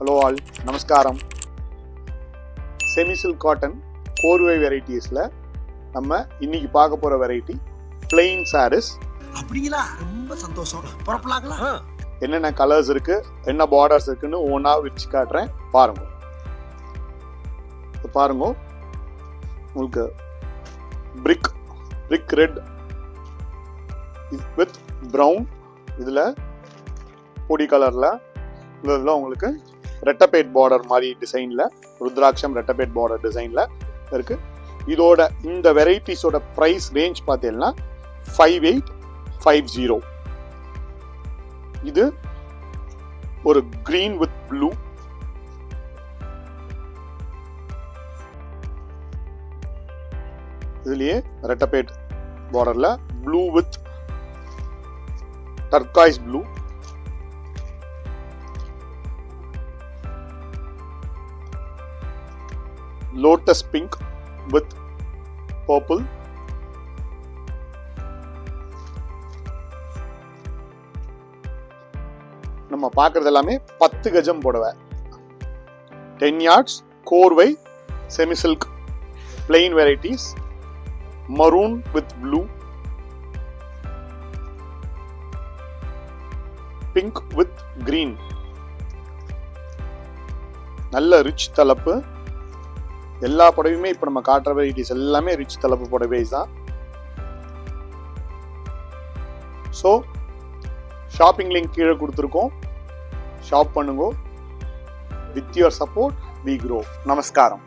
Hello all, நமஸ்காரம். Semi silk cotton கோர்வை வெரைட்டிஸில் நம்ம இன்னைக்கு பார்க்க போகிற வெரைட்டி பிளெயின் சாரீஸ். அப்படிங்களா? ரொம்ப சந்தோஷம். புறப்படலாங்களா? என்னென்ன கலர்ஸ் இருக்கு, என்ன பார்டர்ஸ் இருக்குன்னு ஒவ்வொன்றா விரிச்சு காட்டுறேன் பாருங்க. பாருங்க, உங்களுக்கு பிரிக் ரெட் வித் ப்ரௌன், இதில் பொடி கலரில் இதில் உங்களுக்கு ரெட்டப்பேட் பார்டர் மாதிரி டிசைனில், ருத்ராட்சம் ரெட்டப்பேட் பார்டர் டிசைனில் இருக்குது. இதோட இந்த வெரைட்டிஸோட ப்ரைஸ் ரேஞ்ச் பார்த்தீங்கன்னா 5850. இது ஒரு கிரீன் வித் ப்ளூ, இதுலயே ரெட்டப்பேட் பார்டர்ல blue with turquoise blue, lotus pink with purple, நம்ம பார்க்கறது எல்லாமே 10 கஜம் புடவை, 10 yards கோர்வை semi silk plain varieties, maroon with blue, pink with green. நல்ல ரிச் தலப்பு. எல்லா புடவையுமே இப்ப நம்ம காட்டுற வெரைட்டிஸ் எல்லாமே ரிச் தலப்பு புடவைஸ் தான். ஸோ ஷாப்பிங் லிங்க் கீழே கொடுத்துருக்கோம், ஷாப் பண்ணுங்க. With your support we grow. நமஸ்காரம்.